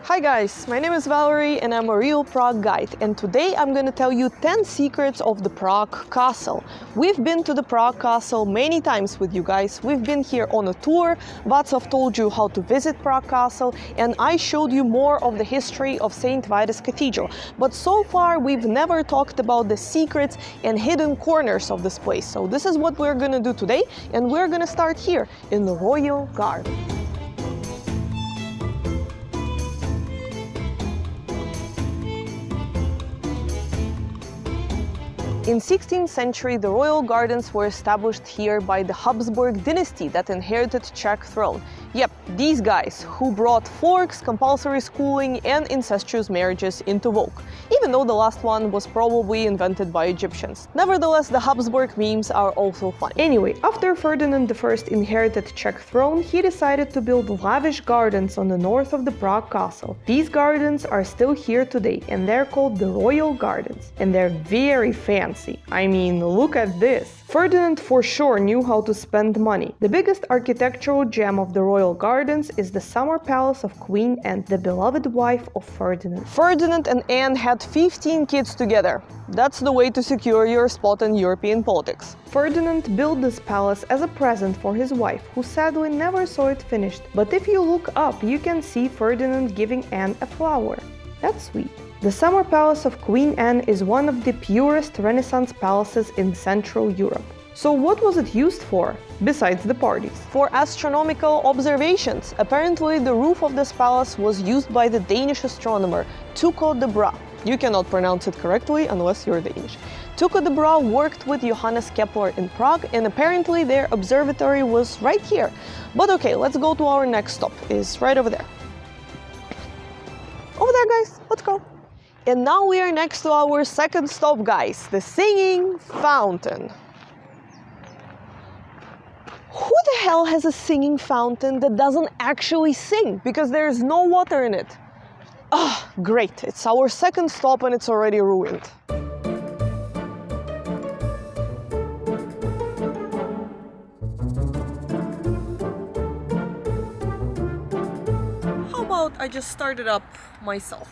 Hi guys, my name is Valerie and I'm a real Prague guide, and today I'm going to tell you 10 secrets of the Prague Castle. We've been to the Prague Castle many times with you guys. We've been here on a tour, Václav told you how to visit Prague Castle, and I showed you more of the history of St. Vitus Cathedral. But so far we've never talked about the secrets and hidden corners of this place. So this is what we're going to do today, and we're going to start here in the Royal Garden. In 16th century, the royal gardens were established here by the Habsburg dynasty that inherited Czech throne. Yep, these guys who brought forks, compulsory schooling and incestuous marriages into vogue, even though the last one was probably invented by Egyptians. Nevertheless, the Habsburg memes are also fun. Anyway, after Ferdinand I inherited Czech throne, he decided to build lavish gardens on the north of the Prague Castle. These gardens are still here today and they're called the Royal Gardens, and they're very fancy. I mean, look at this! Ferdinand for sure knew how to spend money. The biggest architectural gem of the Royal Gardens is the summer palace of Queen Anne, the beloved wife of Ferdinand. Ferdinand and Anne had 15 kids together. That's the way to secure your spot in European politics. Ferdinand built this palace as a present for his wife, who sadly never saw it finished. But if you look up, you can see Ferdinand giving Anne a flower. That's sweet. The Summer Palace of Queen Anne is one of the purest Renaissance palaces in Central Europe. So what was it used for, besides the parties? For astronomical observations. Apparently the roof of this palace was used by the Danish astronomer Tycho de Brahe. You cannot pronounce it correctly unless you're Danish. Tycho de Brahe worked with Johannes Kepler in Prague, and apparently their observatory was right here. But okay, let's go to our next stop. It's right over there. Over there, guys, let's go. And now we are next to our second stop, guys, the singing fountain. Who the hell has a singing fountain that doesn't actually sing because there's no water in it? Ah, great, it's our second stop and it's already ruined. How about I just start it up myself?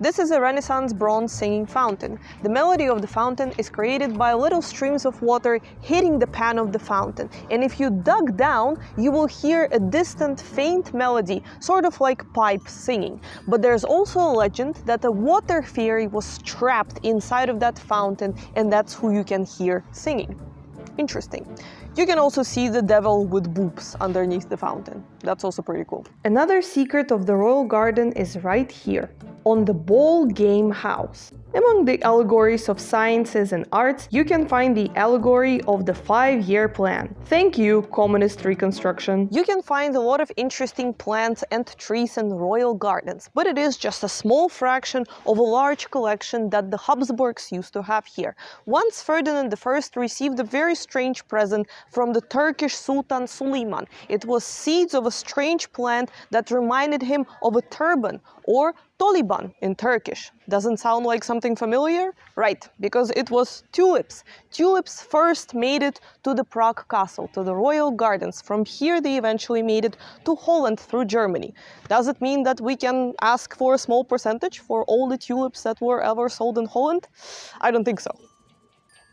This is a Renaissance bronze singing fountain. The melody of the fountain is created by little streams of water hitting the pan of the fountain. And if you dug down, you will hear a distant, faint melody, sort of like pipes singing. But there's also a legend that a water fairy was trapped inside of that fountain, and that's who you can hear singing. Interesting. You can also see the devil with boobs underneath the fountain. That's also pretty cool. Another secret of the Royal Garden is right here, on the ball game house. Among the allegories of sciences and arts, you can find the allegory of the 5-year plan. Thank you, communist reconstruction. You can find a lot of interesting plants and trees in the royal gardens, but it is just a small fraction of a large collection that the Habsburgs used to have here. Once Ferdinand I received a very strange present from the Turkish Sultan Suleiman. It was seeds of a strange plant that reminded him of a turban, or Toliban in Turkish. Doesn't sound like something familiar? Right, because it was tulips. Tulips first made it to the Prague Castle, to the Royal Gardens. From here they eventually made it to Holland through Germany. Does it mean that we can ask for a small percentage for all the tulips that were ever sold in Holland? I don't think so,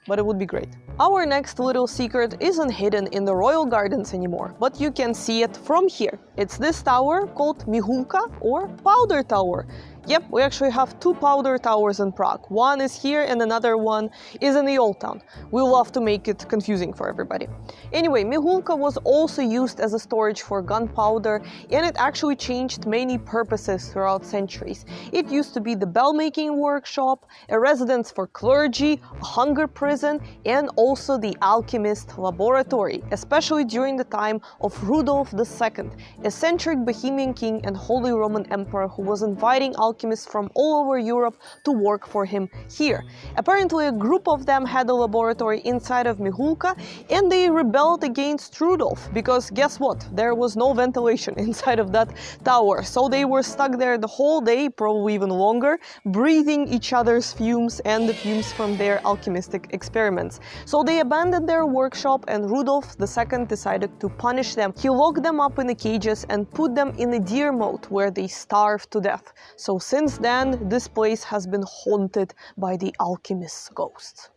but it would be great. Our next little secret isn't hidden in the royal gardens anymore, but you can see it from here. It's this tower called Mihulka, or Powder Tower. Yep, we actually have 2 powder towers in Prague. One is here and another one is in the Old Town. We love to make it confusing for everybody. Anyway, Mihulka was also used as a storage for gunpowder, and it actually changed many purposes throughout centuries. It used to be the bell-making workshop, a residence for clergy, a hunger prison, and also the alchemist laboratory, especially during the time of Rudolf II, a centric Bohemian king and Holy Roman Emperor who was inviting alchemists alchemists from all over Europe to work for him here. Apparently, a group of them had a laboratory inside of Mihulka, and they rebelled against Rudolf because guess what? There was no ventilation inside of that tower, so they were stuck there the whole day, probably even longer, breathing each other's fumes and the fumes from their alchemistic experiments. So they abandoned their workshop, and Rudolf II decided to punish them. He locked them up in the cages and put them in a deer moat where they starved to death. So since then, this place has been haunted by the alchemist's ghosts.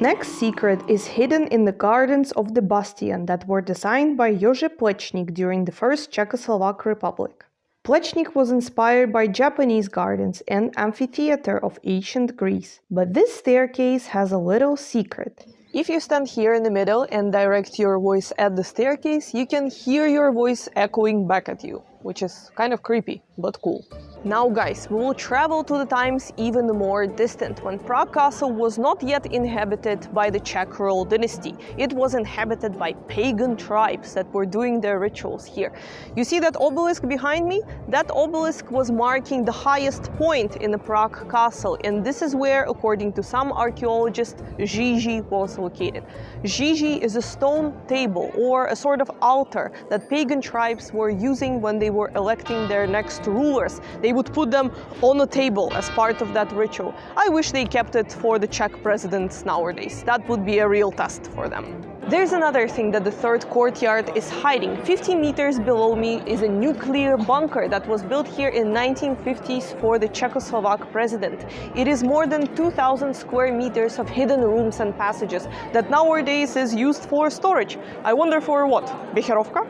Next secret is hidden in the gardens of the Bastion that were designed by Jože Plečnik during the First Czechoslovak Republic. Plečnik was inspired by Japanese gardens and amphitheater of ancient Greece, but this staircase has a little secret. If you stand here in the middle and direct your voice at the staircase, you can hear your voice echoing back at you, which is kind of creepy, but cool. Now guys, we will travel to the times even more distant, when Prague Castle was not yet inhabited by the Czech royal dynasty. It was inhabited by pagan tribes that were doing their rituals here. You see that obelisk behind me? That obelisk was marking the highest point in the Prague Castle, and this is where, according to some archaeologists, Žiží was located. Žiží is a stone table or a sort of altar that pagan tribes were using when they were electing their next rulers. They would put them on a table as part of that ritual. I wish they kept it for the Czech presidents nowadays. That would be a real test for them. There's another thing that the third courtyard is hiding. 50 meters below me is a nuclear bunker that was built here in 1950s for the Czechoslovak president. It is more than 2,000 square meters of hidden rooms and passages that nowadays is used for storage. I wonder for what? Becherovka?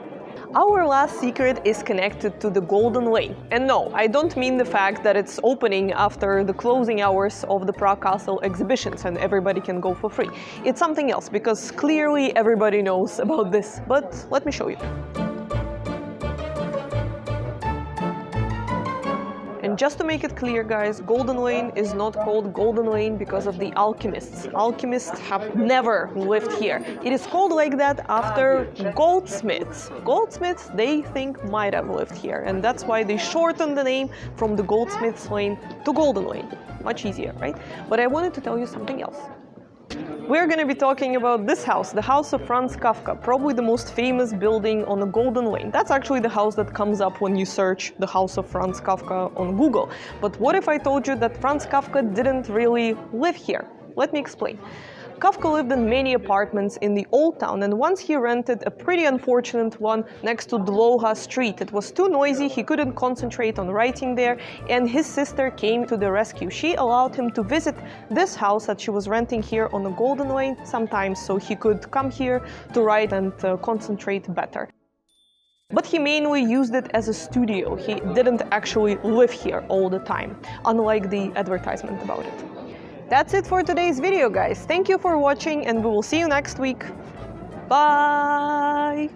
Our last secret is connected to the Golden Lane. And no, I don't mean the fact that it's opening after the closing hours of the Prague Castle exhibitions and everybody can go for free. It's something else, because clearly everybody knows about this. But let me show you. And just to make it clear, guys, Golden Lane is not called Golden Lane because of the alchemists. Alchemists have never lived here. It is called like that after goldsmiths. Goldsmiths, they think, might have lived here, and that's why they shortened the name from the Goldsmiths Lane to Golden Lane. Much easier, right? But I wanted to tell you something else. We're going to be talking about this house, the house of Franz Kafka, probably the most famous building on the Golden Lane. That's actually the house that comes up when you search the house of Franz Kafka on Google. But what if I told you that Franz Kafka didn't really live here? Let me explain. Kafka lived in many apartments in the Old Town, and once he rented a pretty unfortunate one next to Dlouhá Street. It was too noisy, he couldn't concentrate on writing there, and his sister came to the rescue. She allowed him to visit this house that she was renting here on the Golden Lane sometimes, so he could come here to write and concentrate better. But he mainly used it as a studio. He didn't actually live here all the time, unlike the advertisement about it. That's it for today's video, guys. Thank you for watching, and we will see you next week. Bye!